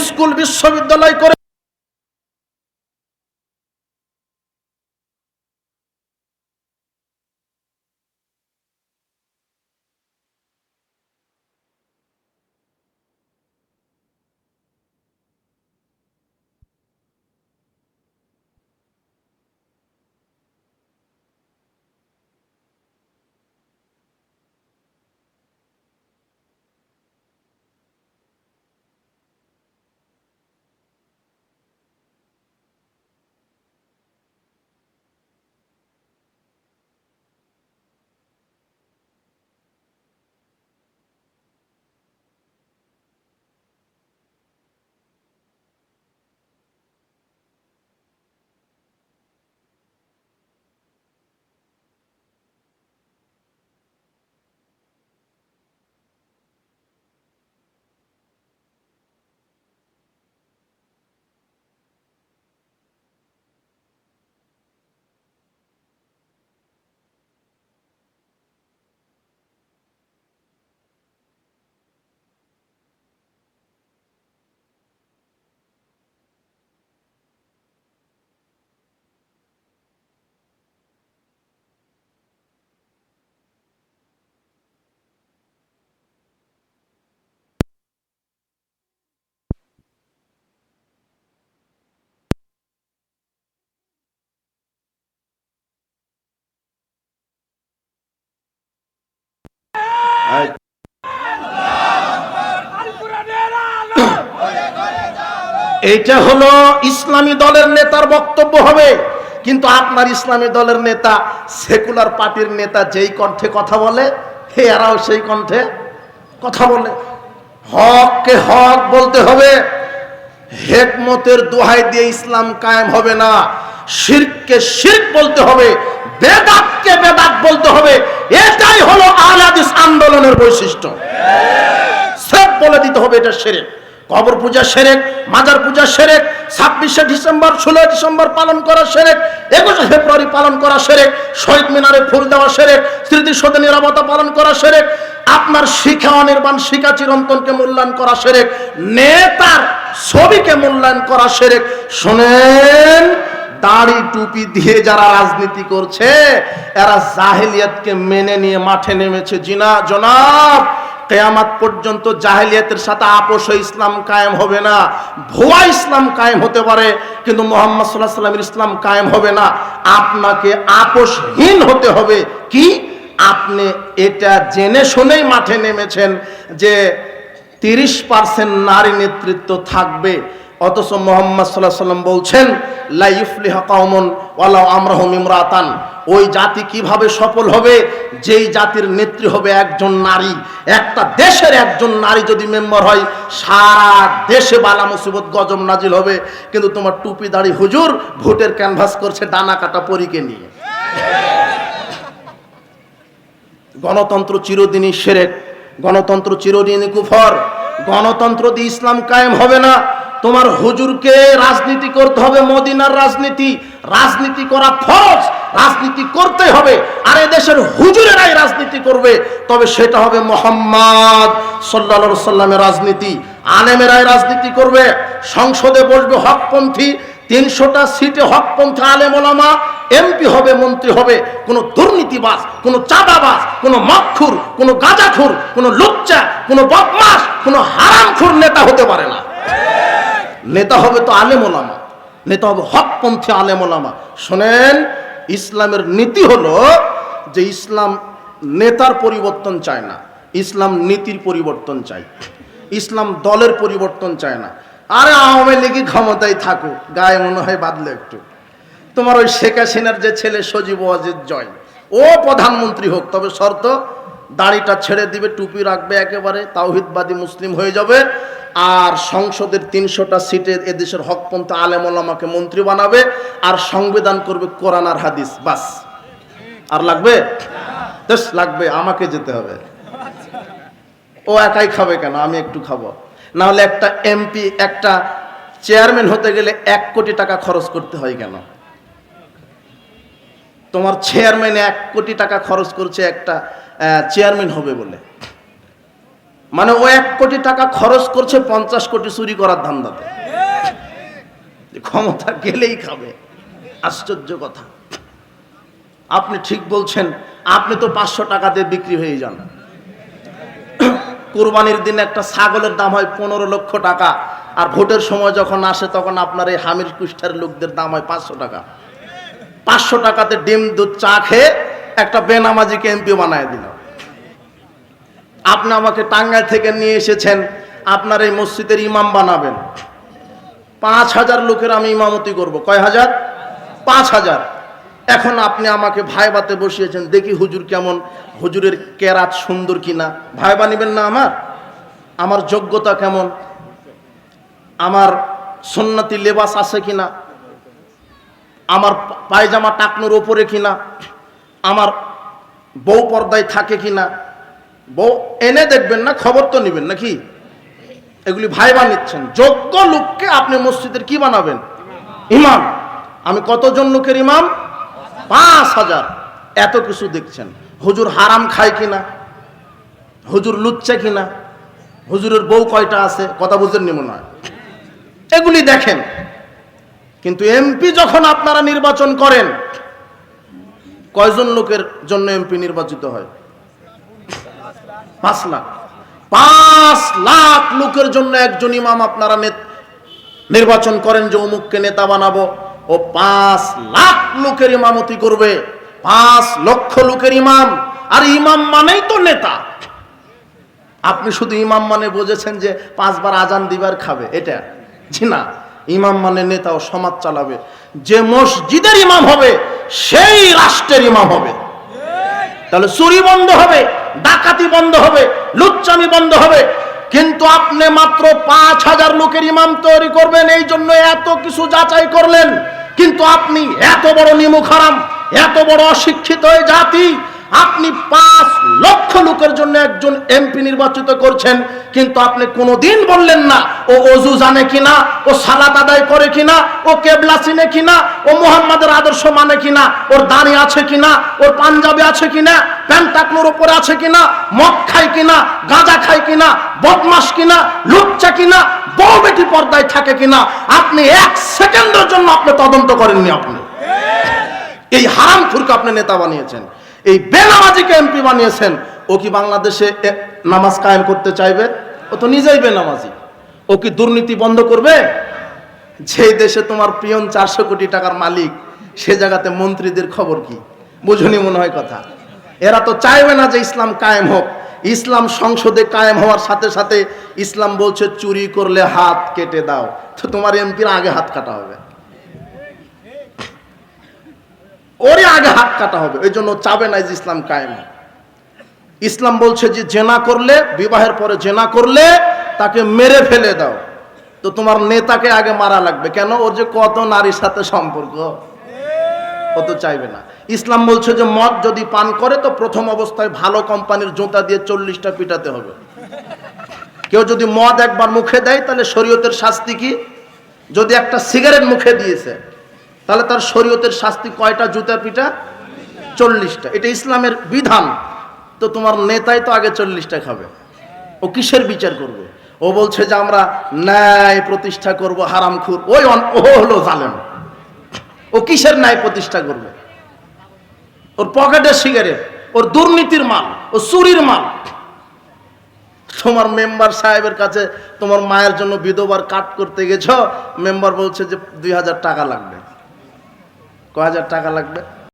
স্কুল বিশ্ববিদ্যালয় করে এইটা হলো ইসলামী দলের নেতার বক্তব্য হবে। কিন্তু আপনার ইসলামী দলের নেতা, সেকুলার পার্টির নেতা যেই কণ্ঠে কথা বলে, এরাও সেই কণ্ঠে কথা বলে। হককে হক বলতে হবে, হিকমতের দোহাই দিয়ে ইসলাম কায়েম হবে না। শিরককে শিরক বলতে হবে, বেদাতকে বেদাত বলতে হবে। এটাই হলো আহলে হাদিস আন্দোলনের বৈশিষ্ট্য। সব বলে দিতে হবে এটা শিরক। কবর পূজা শিরক, মাজার পূজা শিরক, 26শে ডিসেম্বর 16 ডিসেম্বর পালন করা শিরক, 21শে ফেব্রুয়ারি পালন করা শিরক, শহীদ মিনারে ফুল দেওয়া শিরক, স্মৃতিসৌধে নিরাপত্তা পালন করা শিরক, আপনার শিক্ষা অনির্বাণ শিক্ষা চিরন্তনকে মূল্যায়ন করা শিরক, নেতার ছবিকে মূল্যায়ন করা শিরক। শোনেন, দাড়ি টুপি দিয়ে যারা রাজনীতি করছে, এরা জাহেলিয়াতকে মেনে নিয়ে মাঠে নেমেছে। জনাব, কিয়ামত পর্যন্ত জাহেলিয়াতের সাথে আপোষ ইসলাম কায়েম হবে না। ভুয়া ইসলাম কায়েম হতে পারে, কিন্তু মুহাম্মদ সাল্লাল্লাহু আলাইহি ওয়াসাল্লামের ইসলাম কায়েম হবে না। আপনাকে আপোষহীন হতে হবে। কি? আপনি এটা জেনে শুনেই মাঠে নেমেছেন যে 30% নারী নেতৃত্ব থাকবে, অথচ মুহাম্মদ সাল্লাল্লাহু আলাইহি ওয়াসাল্লাম বলছেন লা ইফলিহু কওমুন ওয়ালাউ আমরাহুম ইমরাতান। ওই জাতি কিভাবে সফল হবে? যেই জাতির নেত্রী হবে একজন নারী। একটা দেশের একজন নারী যদি মেম্বার হয়, সারা দেশে বালা মুসিবত গজব নাজিল হবে। কিন্তু তোমার টুপি দাড়ি হুজুর ভোটের ক্যানভাস করছে ডানা কাটা পরীকে নিয়ে। গণতন্ত্র চিরদিনই শিরক, গণতন্ত্র চিরদিনই কুফর, গণতন্ত্র দিয়ে ইসলাম কায়েম হবে না। তোমার হুজুরকে রাজনীতি করতে হবে, মদিনার রাজনীতি, রাজনীতি করা ফরজ, রাজনীতি করতে হবে। আর এদেশের হুজুরেরাই রাজনীতি করবে, তবে সেটা হবে মুহাম্মদ সাল্লাল্লাহু আলাইহি সাল্লামের রাজনীতি। আলেমেরাই রাজনীতি করবে, সংসদে বসবে হকপন্থী, 300টা সিটে হকপন্থী আলেম ওলামা এমপি হবে, মন্ত্রী হবে। কোনো দুর্নীতিবাজ, কোনো চাঁদাবাজ, কোনো মদখোর, কোনো গাঁজাখোর, কোনো লুচ্চা, কোনো বদমাশ, কোনো হারামখোর নেতা হতে পারে না। নেতা হবে তো আলেম ওলামা, নেতা হবে হকপন্থী আলেম ওলামা। শোনেন, ইসলামের নীতি হলো যে ইসলাম নেতার পরিবর্তন চায় না, ইসলাম নীতির পরিবর্তন চায়। ইসলাম দলের পরিবর্তন চায় না। আরে আওয়ামী লীগই ক্ষমতায় থাকুক, গায়ে মনে হয় বাদলে একটু। তোমার ওই শেখ হাসিনার যে ছেলে সজীব ওয়াজিদ জয়, ও প্রধানমন্ত্রী হোক, তবে শর্ত দাড়িটা ছেড়ে দিবে, টুপি রাখবে, একেবারে তাওহীদবাদী মুসলিম হয়ে যাবে। আর সংসদের 300টা সিটে এদেশের হকপন্থী আলেম ওলামাকে মন্ত্রী বানাবে, আর সংবিধান করবে কোরআন আর হাদিস, বাস। আর লাগবে? বেশ লাগবে, আমাকে যেতে হবে। ও একাই খাবে কেন, আমি একটু খাবো। না হলে একটা এমপি, একটা চেয়ারম্যান হতে গেলে 1 কোটি টাকা খরচ করতে হয় কেন? তোমার চেয়ারম্যানে 1 কোটি টাকা খরচ করছে একটা চেয়ারম্যান হবে বলে, মানে ও 1 কোটি টাকা খরচ করছে 50 কোটি চুরি করার ধান্দাতে। ক্ষমতা গেলেই খাবে, আশ্চর্য কথা। আপনি ঠিক বলছেন, আপনি তো 500 টাকা দিয়ে বিক্রি হয়ে যান। কুরবানির দিন একটা ছাগলের দাম হয় 15 লক্ষ টাকা, আর ভোটের সময় যখন আসে তখন আপনার এই হামির কুষ্টার লোকদের দাম হয় 500 টাকা। 500 টাকাতে ডিম দুধ চা খেয়ে একটা বেনামাজিকে এমপি বানায় দিল। আপনি আমাকে টাঙ্গাইল থেকে নিয়ে এসেছেন, আপনার এই মসজিদের ইমাম বানাবেন। 5000 লোকের আমি ইমামতি করব। কয় হাজার? 5000। এখন আপনি আমাকে ভাইবাতে বসিয়েছেন, দেখি হুজুর কেমন, হুজুরের কেরাত সুন্দর কিনা। ভাইবা নিবেন না? আমার যোগ্যতা কেমন, আমার সুন্নতি লেবাস আছে কিনা, আমার পায়জামা টাকনোর ওপরে কিনা, আমার বউ পর্দায় থাকে কিনা। বউ এনে দেখবেন না, খবর তো নিবেন নাকি? এগুলি ভাইবা নিচ্ছেন। যোগ্য লোককে আপনি মসজিদের কি বানাবেন? ইমাম। আমি কতজন লোকের ইমাম? 5000। এত কিছু দেখছেন। হুজুর হারাম খায় কিনা, হুজুর লুচ্চা কিনা, হুজুরের বউ কয়টা আছে, কথা বুঝেননি মনে হয়, এগুলি দেখেন। কিন্তু এমপি যখন আপনারা নির্বাচন করেন, কয়জন লোকের জন্য এমপি নির্বাচিত হয়? 5 লাখ। 5 লাখ লোকের জন্য একজন ইমাম আপনারা নির্বাচন করেন যে অমুককে নেতা বানাবো। ও 5 লাখ লোকের ইমামতি করবে, 5 লক্ষ লোকের ইমাম। আর ইমাম মানেই তো নেতা। আপনি শুধু ইমাম মানে বুঝেছেন যে 5 বার আজান দিবার খাবে, এটা জি না। ইমাম মানে নেতা, ও সমাজ চালাবে। যে মসজিদের ইমাম হবে সেই রাষ্ট্রের ইমাম হবে। তাহলে চুরি বন্ধ হবে, ডাকাতি বন্ধ হবে, লুচ্চামি বন্ধ হবে। কিন্তু আপনি মাত্র 5000 লোকের ইমাম তৈরি করবেন, এই জন্য এত কিছু যাচাই করলেন। কিন্তু আপনি এত বড় নিমুখ হারাম, এত বড় অশিক্ষিত জাতি, আপনি 5 লক্ষ লোকের জন্য একজন এমপি নির্বাচিত করছেন, কিন্তু আপনি কোনোদিন বললেন না ও ওযু জানে কিনা, ও সালাত আদায় করে কিনা, ও কেবলা চিনে কিনা, ও মুহাম্মাদের আদর্শ মানে কিনা, ওর দাড়ি আছে কিনা, ওর পাঞ্জাবি আছে কিনা, প্যান্ট টাকনোর উপরে আছে কিনা, মদ খায় কিনা, গাঁজা খায় কিনা, বদমাশ কিনা, লুচ্চা কিনা, বউ বেটি পর্দায় থাকে কিনা, আপনি 1 সেকেন্ডের জন্য আপনি তদন্ত করেননি। আপনি এই হারামখোরকে আপনি নেতা বানিয়েছেন, এই বেনামাজিকে এমপি বানিয়েছেন। ও কি বাংলাদেশে নামাজ কায়েম করতে চাইবে? ও তো নিজেই বেনামাজি। ও কি দুর্নীতি বন্ধ করবে? যে দেশে তোমার পিয়ন 400 কোটি টাকার মালিক, সে জায়গাতে মন্ত্রীদের খবর কি? বুঝুনি মনে হয় কথা। এরা তো চাইবে না যে ইসলাম কায়েম হোক। ইসলাম সংসদে কায়েম হওয়ার সাথে সাথে ইসলাম বলছে চুরি করলে হাত কেটে দাও। তো তোমার এমপির আগে হাত কাটা হবে, ওরই আগে হাত কাটা হবে। এই জন্য চাবে না যে ইসলাম কায়েম। ইসলাম বলছে যে জেনা করলে, বিবাহের পরে জেনা করলে তাকে মেরে ফেলে দাও। তো তোমার নেতাকে আগে মারা লাগবে কেন? ওর যে কত নারীর সাথে সম্পর্ক, ও ও তো চাইবে না। ইসলাম বলছে যে মদ যদি পান করে তো প্রথম অবস্থায় ভালো কোম্পানির জুতা দিয়ে 40টা পিটাতে হবে। কেউ যদি মদ একবার মুখে দেয় তাহলে শরীয়তের শাস্তি কি? যদি একটা সিগারেট মুখে দিয়েছে তাহলে তার শরীয়তের শাস্তি কয়টা জুতা পিটা? 40টা। এটা ইসলামের বিধান। তো তোমার নেতাই তো আগে 40টা খাবে, ও কিসের বিচার করবে? ও বলছে যে আমরা ন্যায় প্রতিষ্ঠা করব, হারামখোর। ও হলো জালেম। ও কিসের ন্যায় প্রতিষ্ঠা করবে? ওর পকেটের সিগারেট, ওর দুর্নীতির মাল, ও চুরির মাল। তোমার মেম্বার সাহেবের কাছে তোমার মায়ের জন্য বিধবার কাট করতে গেছো, মেম্বার বলছে যে 2000 টাকা লাগবে। কয় হাজার টাকা লাগবে?